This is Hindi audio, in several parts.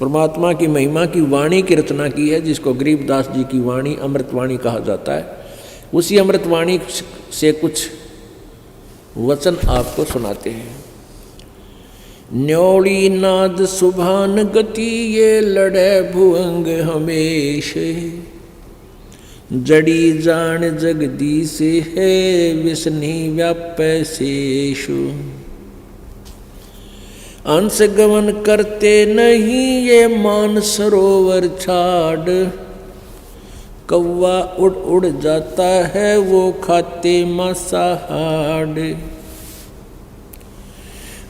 परमात्मा की महिमा की वाणी की रचना की है, जिसको गरीबदास जी की वाणी अमृतवाणी कहा जाता है। उसी अमृतवाणी से कुछ वचन आपको सुनाते हैं। न्योली नाद सुभान गति ये लड़े भुअंग हमेश, जड़ी जान जगदीश है विष्णि व्यापै शेषु। अंश गमन करते नहीं ये मान सरोवर छाड़, कौवा उड़ उड़ जाता है वो खाते मांसाहार।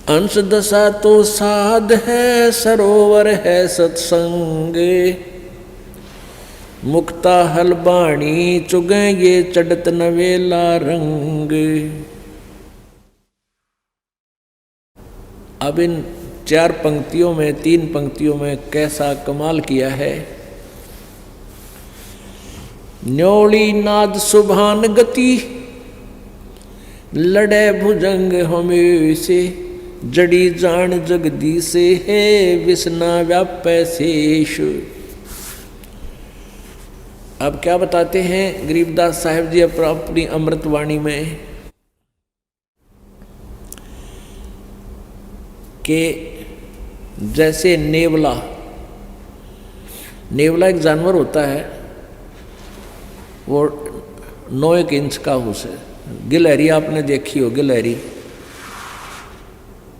अंश दशा तो साध है सरोवर है सत्संग, मुक्ता हलबाणी चुगे ये चढ़त नवेला रंग। अब इन 4 पंक्तियों में 3 पंक्तियों में कैसा कमाल किया है। न्योली नाद सुभान गति लड़े भुजंग हमेशे, जड़ी जान जगदीश है विष्णा व्यापै शेष। अब क्या बताते हैं गरीबदास साहिब जी अपनी अमृतवाणी में कि जैसे नेवला एक जानवर होता है, वो 9 इंच का उसे गिलहरी आपने देखी हो, गिलहरी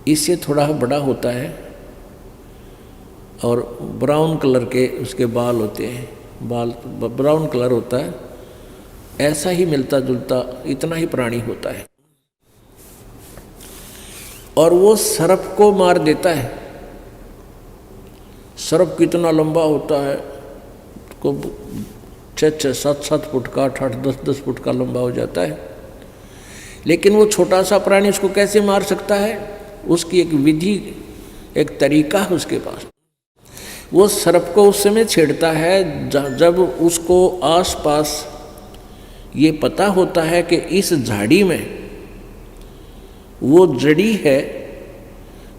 इससे थोड़ा बड़ा होता है और ब्राउन कलर के उसके बाल होते हैं, बाल ब्राउन कलर होता है। ऐसा ही मिलता जुलता इतना ही प्राणी होता है और वो सर्प को मार देता है। सर्प कितना लंबा होता है, को 6-6, 7-7 फुट का, 8-8, 10-10 फुट का लंबा हो जाता है। लेकिन वो छोटा सा प्राणी उसको कैसे मार सकता है, उसकी एक विधि, एक तरीका है उसके पास। वो सर्प को उस समय छेड़ता है जब उसको आसपास ये पता होता है कि इस झाड़ी में वो जड़ी है,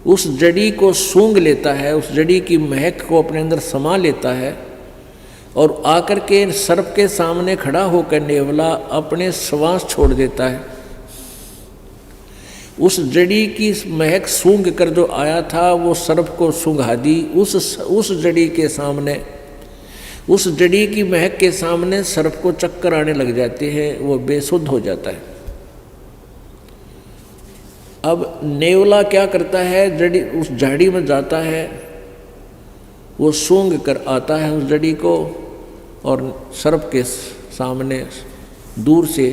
उस जड़ी को सूंघ लेता है, उस जड़ी की महक को अपने अंदर समा लेता है और आकर के सर्प के सामने खड़ा होकर नेवला अपने श्वास छोड़ देता है। उस जड़ी की महक सूंघ कर जो आया था वो सर्प को सूंघा दी। उस जड़ी के सामने, उस जड़ी की महक के सामने सर्प को चक्कर आने लग जाते हैं, वो बेसुध हो जाता है। अब नेवला क्या करता है, जड़ी उस झाड़ी में जाता है, वो सूंघ कर आता है उस जड़ी को और सर्प के सामने दूर से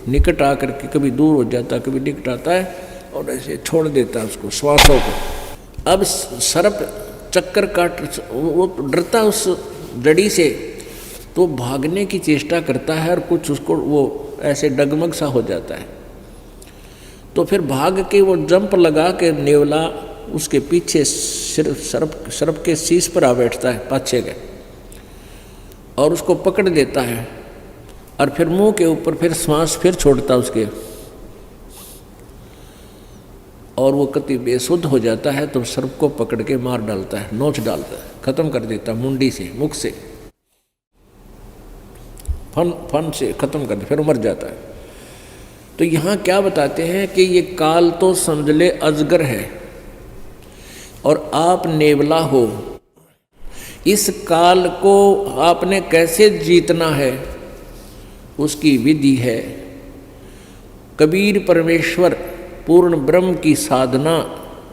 निकट आकर के कभी दूर हो जाता है, कभी निकट आता है और ऐसे छोड़ देता है उसको, श्वासों को। अब सर्प चक्कर काट, वो डरता उस जड़ी से, तो भागने की चेष्टा करता है और कुछ उसको वो ऐसे डगमग सा हो जाता है। तो फिर भाग के वो जंप लगा के नेवला उसके पीछे सर्प के शीश पर आ बैठता है, पाछे के, और उसको पकड़ देता है और फिर मुंह के ऊपर फिर श्वास फिर छोड़ता उसके, और वो कति बेसुध हो जाता है। तो सर्प को पकड़ के मार डालता है, नोच डालता है, खत्म कर देता है मुंडी से, मुख से, फन से खत्म कर दे, फिर मर जाता है। तो यहाँ क्या बताते हैं कि ये काल तो समझ ले अजगर है और आप नेवला हो। इस काल को आपने कैसे जीतना है, उसकी विधि है। कबीर परमेश्वर पूर्ण ब्रह्म की साधना,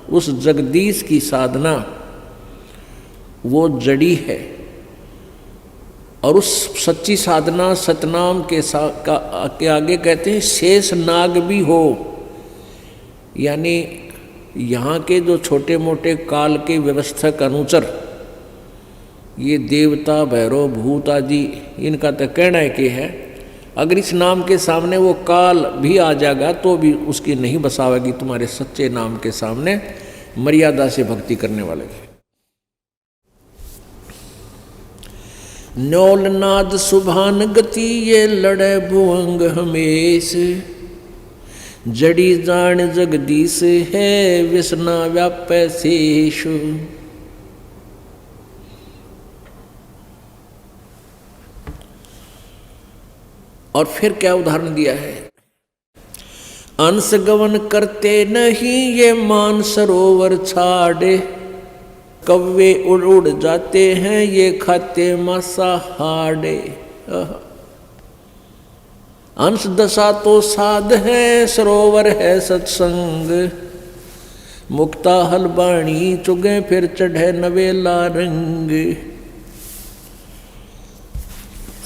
उस जगदीश की साधना, वो जड़ी है। और उस सच्ची साधना सतनाम के आगे कहते हैं शेष नाग भी हो, यानी यहाँ के जो छोटे मोटे काल के व्यवस्थक अनुचर, ये देवता भैरव भूत आदि, इनका तो कहना है कि है अगर इस नाम के सामने वो काल भी आ जाएगा तो भी उसकी नहीं बसावेगी तुम्हारे सच्चे नाम के सामने, मर्यादा से भक्ति करने वाले की। न्योलनाद सुभान गति ये लड़े भुअंग हमेश, जड़ी जान जगदीश है विष्णा व्यापै शेष। और फिर क्या उदाहरण दिया है, अंश गवन करते नहीं ये मान सरोवर छाड़े, कौवे उड़ उड़ जाते हैं ये खाते मांसाहारे। अंश दशा तो साध है, सरोवर है सत्संग, मुक्ता हलबाणी चुगे फिर चढ़े नवेला रंग।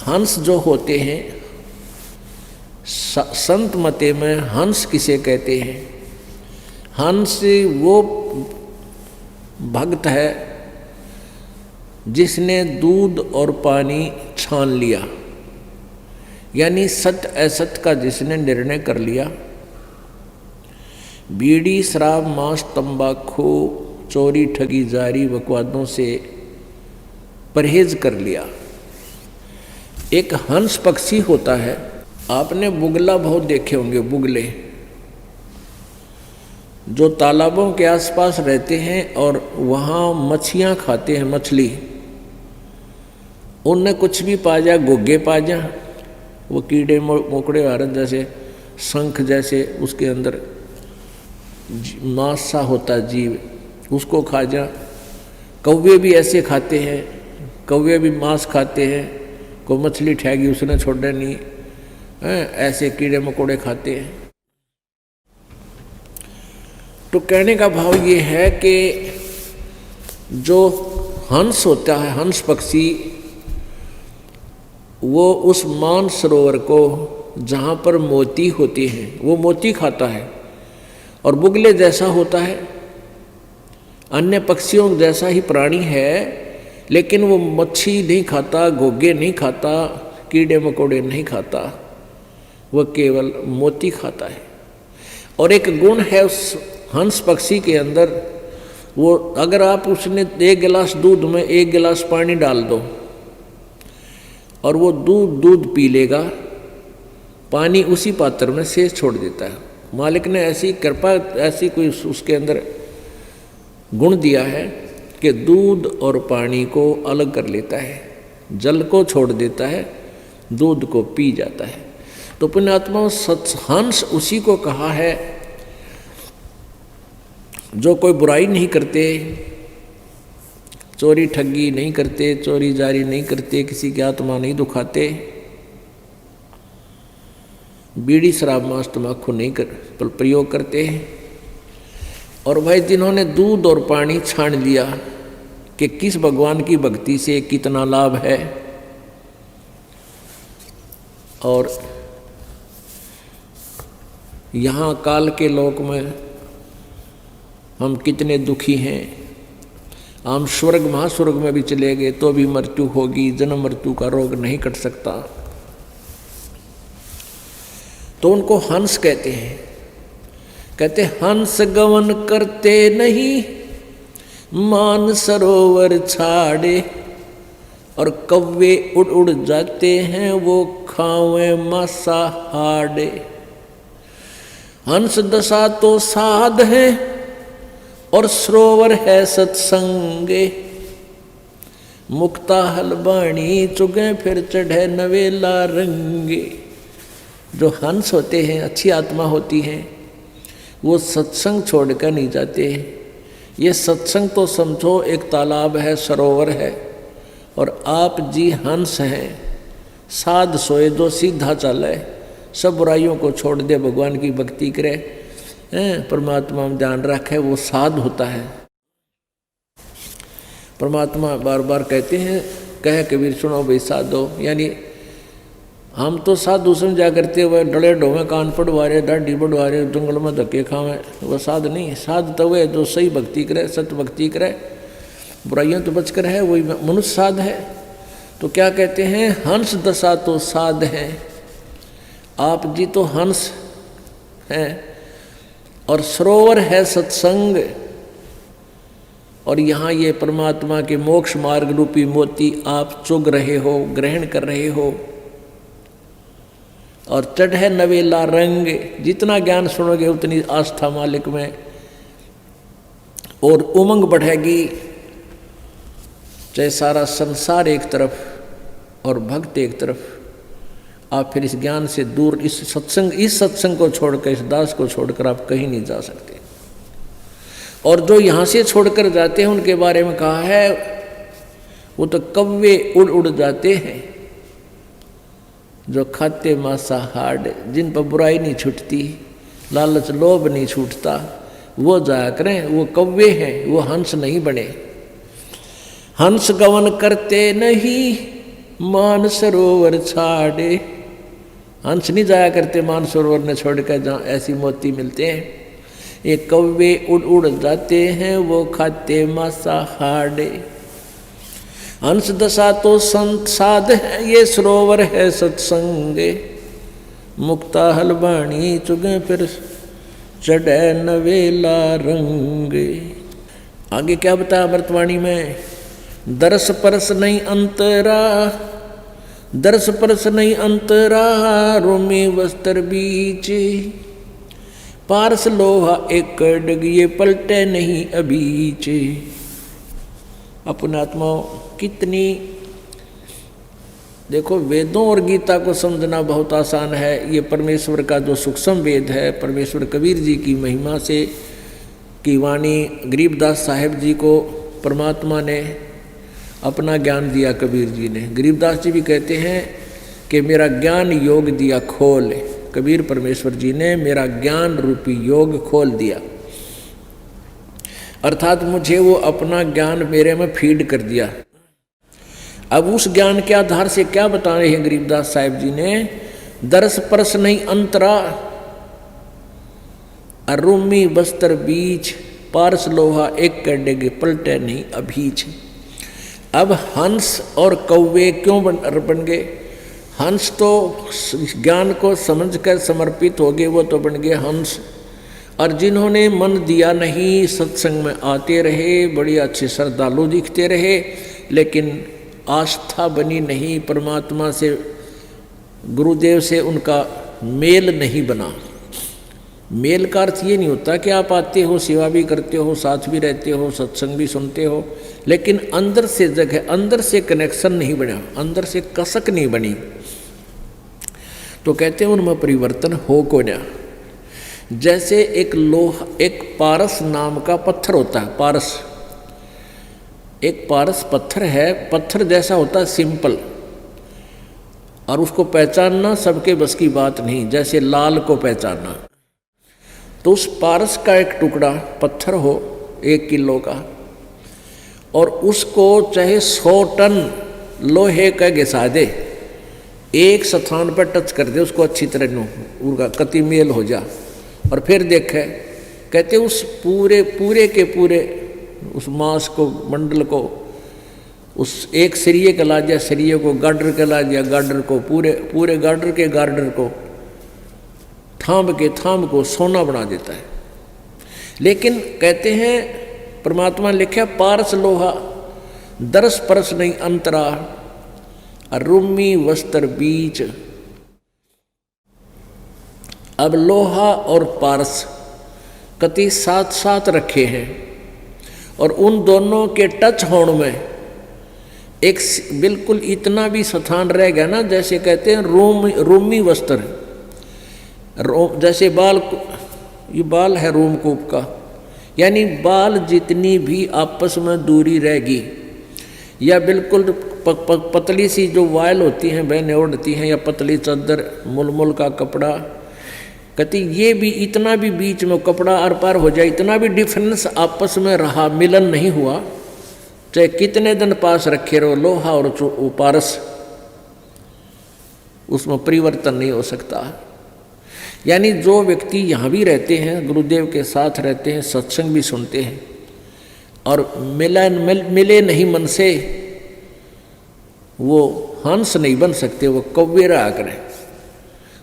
हंस जो होते हैं, संत मते में हंस किसे कहते हैं, हंस वो भक्त है जिसने दूध और पानी छान लिया, यानी सत्य असत्य का जिसने निर्णय कर लिया, बीड़ी शराब मांस तंबाकू चोरी ठगी जारी बकवादों से परहेज कर लिया। एक हंस पक्षी होता है, आपने बुगला बहुत देखे होंगे, बुगले जो तालाबों के आसपास रहते हैं और वहाँ मछलियाँ खाते हैं, मछली उनने कुछ भी पा जा, गोगे पा जा, वो कीड़े मोकड़े हारत जैसे शंख जैसे उसके अंदर मांस सा होता जीव, उसको खा जा। कौवे भी ऐसे खाते हैं, कौवे भी मांस खाते हैं, कोई मछली ठहगी उसने छोड़ा नहीं है, ऐसे कीड़े मकोड़े खाते हैं। तो कहने का भाव ये है कि जो हंस होता है, हंस पक्षी, वो उस मान सरोवर को जहाँ पर मोती होती हैं वो मोती खाता है, और बुगले जैसा होता है, अन्य पक्षियों जैसा ही प्राणी है, लेकिन वो मच्छी नहीं खाता, घोगे नहीं खाता, कीड़े मकोड़े नहीं खाता, वह केवल मोती खाता है। और एक गुण है उस हंस पक्षी के अंदर, वो अगर आप उसने 1 गिलास दूध में 1 गिलास पानी डाल दो और वो दूध पी लेगा, पानी उसी पात्र में शेष छोड़ देता है। मालिक ने ऐसी कृपा, ऐसी कोई उसके अंदर गुण दिया है कि दूध और पानी को अलग कर लेता है, जल को छोड़ देता है, दूध को पी जाता है। तो पुण्यात्मा हंस उसी को कहा है जो कोई बुराई नहीं करते, चोरी ठगी नहीं करते, चोरी जारी नहीं करते, किसी की आत्मा नहीं दुखाते, बीड़ी शराब मांस तम्बाकू नहीं प्रयोग करते हैं। और भाई जिन्होंने दूध और पानी छान लिया कि किस भगवान की भक्ति से कितना लाभ है, और यहाँ काल के लोक में हम कितने दुखी हैं। हम स्वर्ग महास्वर्ग में भी चले गए तो भी मृत्यु होगी, जन्म मृत्यु का रोग नहीं कट सकता। तो उनको हंस कहते हैं। कहते हंस गवन करते नहीं मान सरोवर छाड़े, और कौवे उड़ उड़ जाते हैं वो खावे मांसाहारे। हंस दशा तो साध है और सरोवर है सत्संगे, मुक्ता हलबाणी चुगे फिर चढ़े नवेला रंगे। जो हंस होते हैं, अच्छी आत्मा होती हैं, वो सत्संग छोड़कर नहीं जाते। ये सत्संग तो समझो एक तालाब है, सरोवर है, और आप जी हंस हैं। साध सोए जो सीधा चले, सब बुराइयों को छोड़ दे, भगवान की भक्ति करे, परमात्मा में ध्यान रखे, वो साध होता है। परमात्मा बार बार कहते हैं, कहे कबीर सुनो भाई साधो, यानी हम तो साधु समझा करते हुए डले ढोवे, कान पड़वारे, दाढ़ी बढ़वारे, जंगल में धक्के खावे, वह साध नहीं। साध तो वह जो सही भक्ति करे, सत्य भक्ति करे, बुराइयों तो बचकर है, वही मनुष्य साध है। तो क्या कहते हैं, हंस दशा तो साध है। आप जी तो हंस हैं, और सरोवर है सत्संग, और यहाँ ये परमात्मा के मोक्ष मार्ग रूपी मोती आप चुग रहे हो, ग्रहण कर रहे हो, और चढ़े नवेला रंग। जितना ज्ञान सुनोगे उतनी आस्था मालिक में और उमंग बढ़ेगी। चाहे सारा संसार एक तरफ और भक्त एक तरफ, आप फिर इस ज्ञान से दूर, इस सत्संग को छोड़कर, इस दास को छोड़कर आप कहीं नहीं जा सकते। और जो यहाँ से छोड़कर जाते हैं उनके बारे में कहा है वो तो कौवे उड़ उड़ जाते हैं, जो खाते मांसाहार, जिन पर बुराई नहीं छूटती, लालच लोभ नहीं छूटता, वो जाया करें, वो कौवे हैं, वो हंस नहीं बने। हंस गवन करते नहीं मान सरोवर छाड़े, हंस नहीं जाया करते मान सरोवर ने छोड़कर जहाँ ऐसी मोती मिलते हैं। ये कौवे उड़ उड़ जाते हैं, वो खाते मांसाहार। हंस दशा तो संत साध है, ये सरोवर है सत्संगे। मुक्ता हलवाणी चुगे फिर चढ़े नवेला रंगे। आगे क्या बताया अमृतवाणी में, दरस परस नहीं अंतरा, दरस परस नहीं अंतरा, रोमी वस्त्र बीच, पारस लोहा एक डग, ये पलटे नहीं अबीच। अपने आत्माओं कितनी, देखो वेदों और गीता को समझना बहुत आसान है। ये परमेश्वर का जो सूक्ष्म वेद है, परमेश्वर कबीर जी की महिमा से की वाणी, गरीबदास साहेब जी को परमात्मा ने अपना ज्ञान दिया। कबीर जी ने, गरीबदास जी भी कहते हैं कि मेरा ज्ञान योग दिया खोल। कबीर परमेश्वर जी ने मेरा ज्ञान रूपी योग खोल दिया, अर्थात मुझे वो अपना ज्ञान मेरे में फीड कर दिया। अब उस ज्ञान के आधार से क्या बता रहे हैं गरीबदास साहिब जी ने, दरस परस नहीं अंतरा, अरुमी बस्तर बीच, पारस लोहा एक कडेगे, पलटे नहीं अभीच। अब हंस और कौवे क्यों बन गए? हंस तो ज्ञान को समझकर समर्पित हो गए, वो तो बन गए हंस। और जिन्होंने मन दिया नहीं, सत्संग में आते रहे, बड़ी अच्छे श्रद्धालु दिखते रहे, लेकिन आस्था बनी नहीं, परमात्मा से, गुरुदेव से उनका मेल नहीं बना। मेल का अर्थ ये नहीं होता कि आप आते हो, सेवा भी करते हो, साथ भी रहते हो, सत्संग भी सुनते हो, लेकिन अंदर से जगह, अंदर से कनेक्शन नहीं बना, अंदर से कसक नहीं बनी, तो कहते हैं उनमें परिवर्तन हो को ना। जैसे एक लोहा, एक पारस नाम का पत्थर होता है, पारस, एक पारस पत्थर है, पत्थर जैसा होता है सिंपल, और उसको पहचानना सबके बस की बात नहीं, जैसे लाल को पहचानना। तो उस पारस का एक टुकड़ा पत्थर हो 1 किलो का, और उसको चाहे 100 टन लोहे का घिसा दे, एक स्थान पर टच कर दे उसको अच्छी तरह उनका कति मेल हो जा, और फिर देखे, कहते उस पूरे के पूरे उस मांस को, मंडल को, उस एक सिरिये का ला दिया, सिरिये को गार्डर का ला दिया, गार्डर को पूरे गार्डर के गार्डर को, थाम को सोना बना देता है। लेकिन कहते हैं परमात्मा ने लिखा पारस लोहा, दरस परस नहीं अंतरा, रुमी वस्त्र बीच। अब लोहा और पारस कति साथ साथ रखे हैं, और उन दोनों के टच होने में एक बिल्कुल इतना भी स्थान रह गया ना, जैसे कहते हैं रोमी वस्त्र, जैसे बाल, ये बाल है रोमकूप का, यानी बाल जितनी भी आपस में दूरी रहेगी, या बिल्कुल पतली सी जो वायल होती हैं बहनें ओढ़ती हैं, या पतली चादर, मुलमुल का कपड़ा, कहती ये भी इतना भी बीच में कपड़ा आर पार हो जाए, इतना भी डिफरेंस आपस में रहा, मिलन नहीं हुआ, चाहे कितने दिन पास रखे रहो लोहा और पारस, उसमें परिवर्तन नहीं हो सकता। यानी जो व्यक्ति यहाँ भी रहते हैं, गुरुदेव के साथ रहते हैं, सत्संग भी सुनते हैं, और मिले नहीं मन से, वो हंस नहीं बन सकते, वो कौवे रहा करें।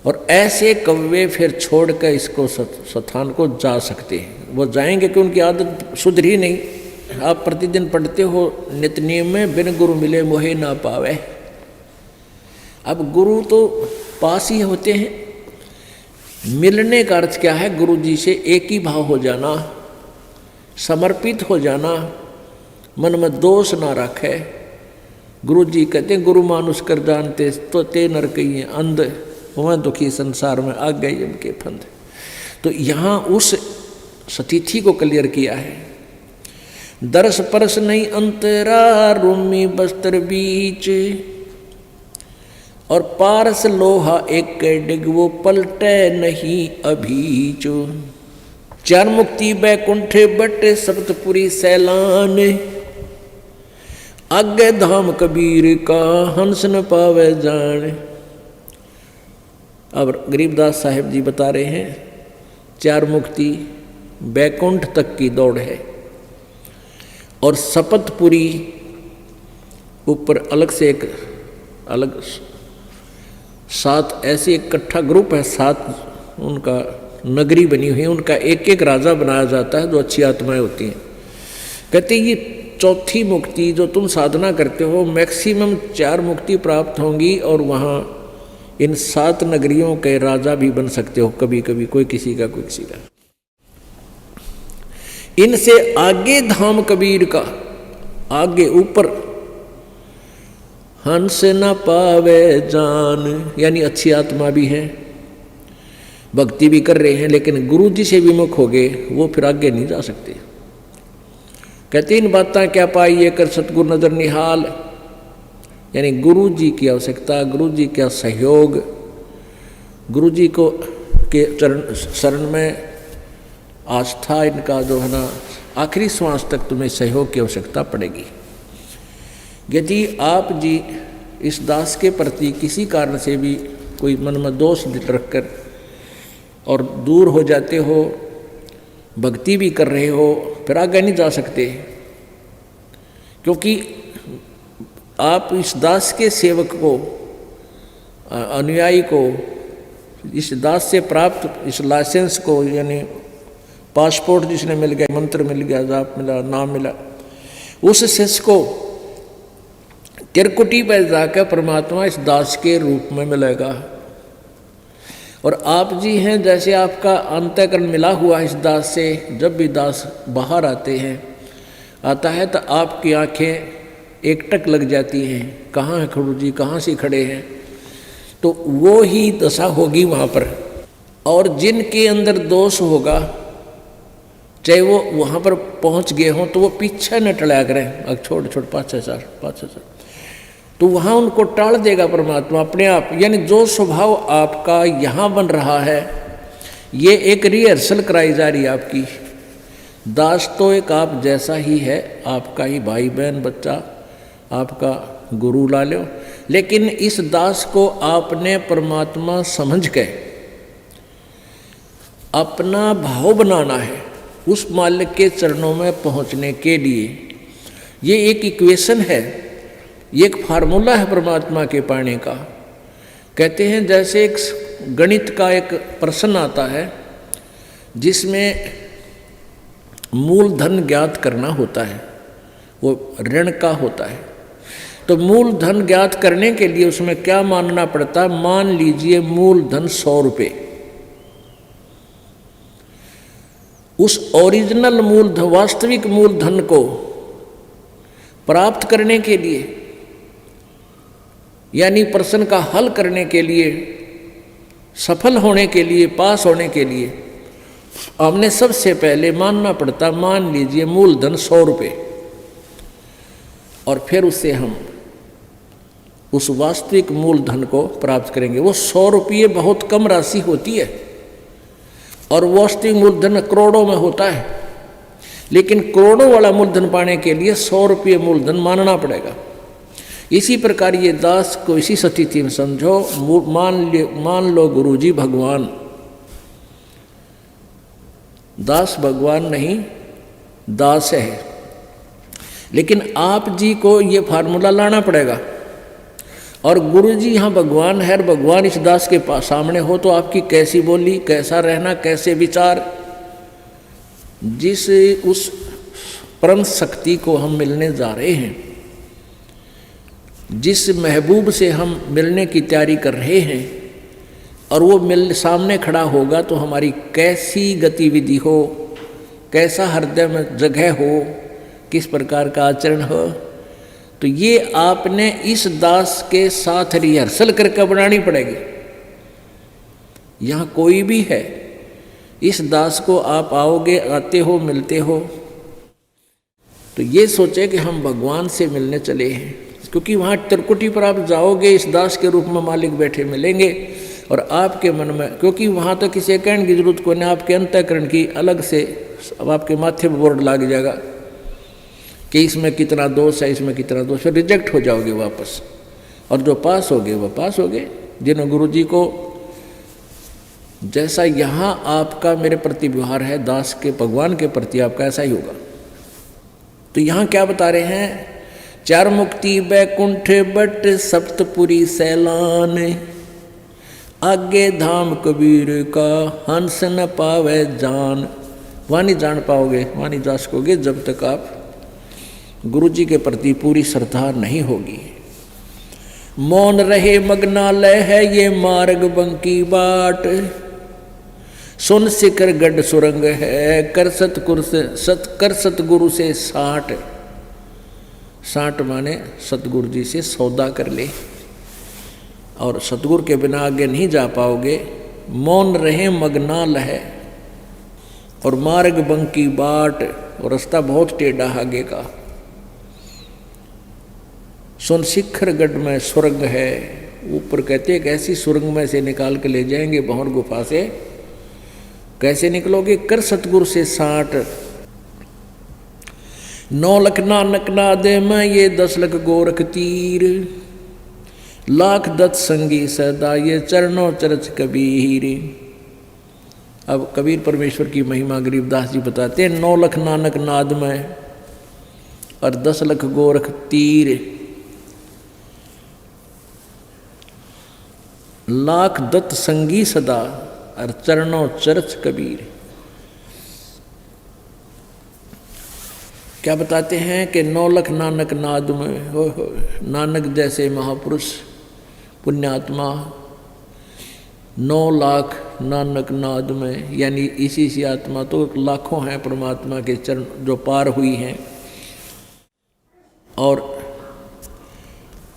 और ऐसे कौवे फिर छोड़कर इसको स्थान को जा सकते हैं, वो जाएंगे कि उनकी आदत सुधरी नहीं। आप प्रतिदिन पढ़ते हो नित्यनेम में, बिन गुरु मिले मोहे ना पावे। अब गुरु तो पास ही होते हैं, मिलने का अर्थ क्या है? गुरु जी से एक ही भाव हो जाना, समर्पित हो जाना, मन में दोष ना रखे, गुरु जी कहते हैं गुरु मानुष कर जानते तो ते नर कहिए अंध वह दुखी संसार में आ गए इनके फंद। तो यहाँ उस स्थिति को क्लियर किया है। दरस परस नहीं अंतरा रूमी बस्तर बीच, और पारस लोहा एक डिग वो पलटे नहीं अभीच। चार मुक्ति बैकुंठे बटे सप्तपुरी सैलान, आगे धाम कबीर का हंस न पावे जान। अब गरीबदास साहेब जी बता रहे हैं चार मुक्ति बैकुंठ तक की दौड़ है, और सपतपुरी ऊपर अलग से एक अलग 7 ऐसे इकट्ठा ग्रुप है, 7 उनका नगरी बनी हुई है, उनका एक एक राजा बनाया जाता है जो अच्छी आत्माएं होती हैं। कहते ये चौथी मुक्ति जो तुम साधना करते हो मैक्सिमम 4 मुक्ति प्राप्त होंगी, और वहाँ इन 7 नगरियों के राजा भी बन सकते हो कभी कभी, कोई किसी का कोई किसी का। इनसे आगे धाम कबीर का, आगे ऊपर हंस न पावे जान, यानी अच्छी आत्मा भी है, भक्ति भी कर रहे हैं, लेकिन गुरु जी से विमुख हो गए, वो फिर आगे नहीं जा सकते। कहते इन बातें क्या पाइए कर सतगुरु नजर निहाल, यानी गुरु जी की आवश्यकता, गुरु जी का सहयोग, गुरु जी को के चरण शरण में आस्था, इनका जो है ना आखिरी श्वास तक तुम्हें सहयोग की आवश्यकता पड़ेगी। यदि आप जी इस दास के प्रति किसी कारण से भी कोई मन में दोष रखकर और दूर हो जाते हो, भक्ति भी कर रहे हो, फिर आगे नहीं जा सकते, क्योंकि आप इस दास के सेवक को, अनुयायी को, इस दास से प्राप्त इस लाइसेंस को, यानी पासपोर्ट जिसने मिल गया, मंत्र मिल गया, जाप मिला, नाम मिला, उस शिष्य को त्रिकुटी पर जाकर परमात्मा इस दास के रूप में मिलेगा। और आप जी हैं जैसे आपका अंतःकरण मिला हुआ इस दास से, जब भी दास बाहर आता है तो आपकी आंखें एकटक लग जाती हैं, कहाँ है गुरु जी, कहाँ से खड़े हैं, तो वो ही दशा होगी वहाँ पर। और जिनके अंदर दोष होगा, चाहे वो वहाँ पर पहुँच गए हों, तो वो पीछे न टला करें, अब छोड़ 5-6 तो वहाँ उनको टाल देगा परमात्मा अपने आप। यानी जो स्वभाव आपका यहाँ बन रहा है, ये एक रिहर्सल कराई जा रही है आपकी। दास तो एक आप जैसा ही है, आपका ही भाई बहन बच्चा, आपका गुरु ला लो, लेकिन इस दास को आपने परमात्मा समझ के अपना भाव बनाना है उस मालिक के चरणों में पहुँचने के लिए। ये एक इक्वेशन है, ये एक फार्मूला है परमात्मा के पाने का। कहते हैं जैसे एक गणित का एक प्रश्न आता है जिसमें मूलधन ज्ञात करना होता है, वो ऋण का होता है। तो मूलधन ज्ञात करने के लिए उसमें क्या मानना पड़ता है? मान लीजिए मूलधन 100 रुपये। उस ओरिजिनल मूलधन, वास्तविक मूलधन को प्राप्त करने के लिए, यानी प्रश्न का हल करने के लिए, सफल होने के लिए, पास होने के लिए, हमने सबसे पहले मानना पड़ता, मान लीजिए मूलधन 100 रुपये, और फिर उससे हम उस वास्तविक मूलधन को प्राप्त करेंगे। वो 100 रुपये बहुत कम राशि होती है, और वास्तविक मूलधन करोड़ों में होता है, लेकिन करोड़ों वाला मूलधन पाने के लिए 100 रुपये मूलधन मानना पड़ेगा। इसी प्रकार ये दास को इसी स्थिति में समझो, मान लो गुरु जी भगवान, दास भगवान नहीं, दास है, लेकिन आप जी को ये फार्मूला लाना पड़ेगा। और गुरु जी यहाँ भगवान है, और भगवान इस दास के पास सामने हो, तो आपकी कैसी बोली, कैसा रहना, कैसे विचार, जिस उस परम शक्ति को हम मिलने जा रहे हैं, जिस महबूब से हम मिलने की तैयारी कर रहे हैं, और वो सामने खड़ा होगा, तो हमारी कैसी गतिविधि हो, कैसा हृदय में जगह हो, किस प्रकार का आचरण हो, तो ये आपने इस दास के साथ रिहर्सल करके बनानी पड़ेगी। यहाँ कोई भी है, इस दास को आप आओगे, आते हो, मिलते हो, तो ये सोचे कि हम भगवान से मिलने चले हैं, क्योंकि वहाँ त्रिकुटी पर आप जाओगे, इस दास के रूप में मालिक बैठे मिलेंगे और आपके मन में, क्योंकि वहाँ तो किसी कहने की जरूरत को नहीं, आपके अंतःकरण की अलग से अब आपके माथे पर बोर्ड लग जाएगा कि इसमें कितना दोष है, इसमें कितना दोष, फिर रिजेक्ट हो जाओगे वापस। और जो पास हो गए वो पास हो गए। जिन्होंने गुरु जी को जैसा यहाँ आपका मेरे प्रति व्यवहार है, दास के भगवान के प्रति आपका ऐसा ही होगा। तो यहाँ क्या बता रहे हैं, चार मुक्ति बैकुंठ बट सप्तपुरी सैलान, आगे धाम कबीर का हंस न पावे जान। वहाँ नहीं जान पाओगे, वहाँ नहीं जा सकोगे जब तक आप गुरु जी के प्रति पूरी श्रद्धा नहीं होगी। मौन रहे मग्नालय है ये मार्ग बंकी बाट, सुन शिखर गढ़ सुरंग है कर सतगुरु से साठ। साठ माने सतगुरु जी से सौदा कर ले, और सतगुरु के बिना आगे नहीं जा पाओगे। मौन रहे मग्नाल है और मार्ग बंकी बाट, और रास्ता बहुत टेढ़ा आगे का। सुन शिखर गढ़ में सुरंग है, ऊपर कहते हैं ऐसी सुरंग में से निकाल के ले जाएंगे भंवर गुफा से। कैसे निकलोगे, कर सतगुरु से साठ। 9 लख नानक नादे में ये 10 लख गोरख तीर, लाख दत्त संगी सदा ये चरणों चरच कबीर। अब कबीर परमेश्वर की महिमा गरीबदास जी बताते हैं, 9 लख नानक नाद में और 10 लख गोरख तीर, लाख दत्त संगी सदा और चरणों चरच कबीर। क्या बताते हैं कि 9 लख नानक नाद में, हो नानक जैसे महापुरुष पुण्यात्मा 9 लाख नानक नाद में, यानी इसी सी आत्मा तो लाखों हैं परमात्मा के चरण जो पार हुई हैं। और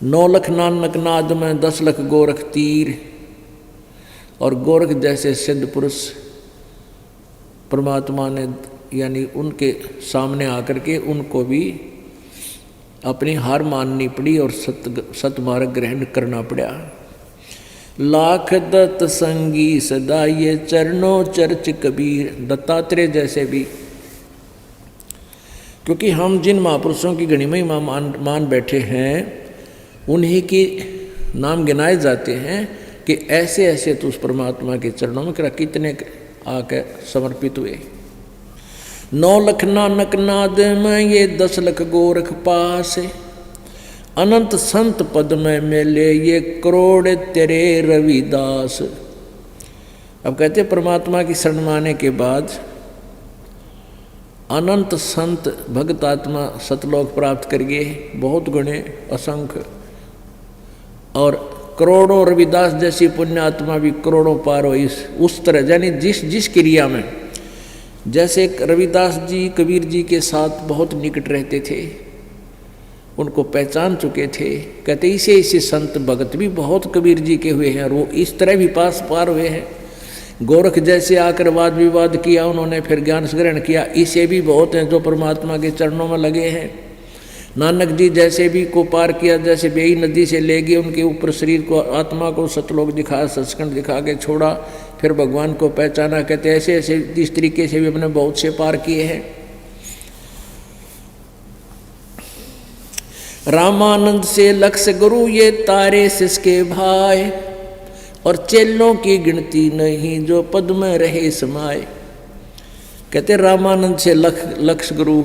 9 लख नानक नाद में 10 लख गोरख तीर, और गोरख जैसे सिद्ध पुरुष परमात्मा ने यानी उनके सामने आकर के उनको भी अपनी हार माननी पड़ी और सतमार्ग ग्रहण करना पड़ा। लाख दत्त संगी सदा ये चरणों चर्च कबीर, दत्तात्रेय जैसे भी, क्योंकि हम जिन महापुरुषों की गणिमा ही मान बैठे हैं उन्हीं के नाम गिनाए जाते हैं कि ऐसे ऐसे तो उस परमात्मा के चरणों में कितने आके समर्पित हुए। 9 लख नानक नाद में ये 10 लख गोरख पास, अनंत संत पद में मिले ये करोड़ तेरे रविदास। अब कहते परमात्मा की शरण माने के बाद अनंत संत भक्त आत्मा सतलोक प्राप्त करिए, बहुत गुणे असंख्य, और करोड़ों रविदास जैसी पुण्य आत्मा भी करोड़ों पार हो उस तरह, यानी जिस क्रिया में, जैसे रविदास जी कबीर जी के साथ बहुत निकट रहते थे, उनको पहचान चुके थे। कहते इसे संत भगत भी बहुत कबीर जी के हुए हैं और वो इस तरह भी पार हुए हैं। गोरख जैसे आकर वाद विवाद किया उन्होंने, फिर ज्ञान ग्रहण किया, इसे भी बहुत हैं जो परमात्मा के चरणों में लगे हैं। नानक जी जैसे भी को पार किया, जैसे बेई नदी से ले गए उनके ऊपर शरीर को, आत्मा को सतलोक दिखा, सचखंड दिखा के छोड़ा, फिर भगवान को पहचाना। कहते ऐसे ऐसे इस तरीके से भी अपने बहुत से पार किए हैं। रामानंद से लक्ष्य गुरु ये तारे सिसके भाई, और चेलों की गिनती नहीं जो पद में रहे समाये। कहते रामानंद से लक्ष्य गुरु,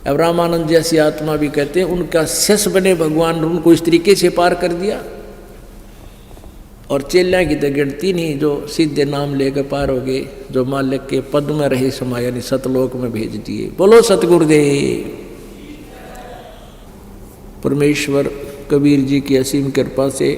अब रामानंद जैसी आत्मा भी कहते हैं उनका शिष्य बने भगवान, उनको इस तरीके से पार कर दिया। और चेल्या की तो गिनती नहीं जो सीधे नाम लेकर पार हो गए, जो मालिक के पद में रहे समाये, यानी सतलोक में भेज दिए। बोलो सतगुरुदेव। परमेश्वर कबीर जी की असीम कृपा से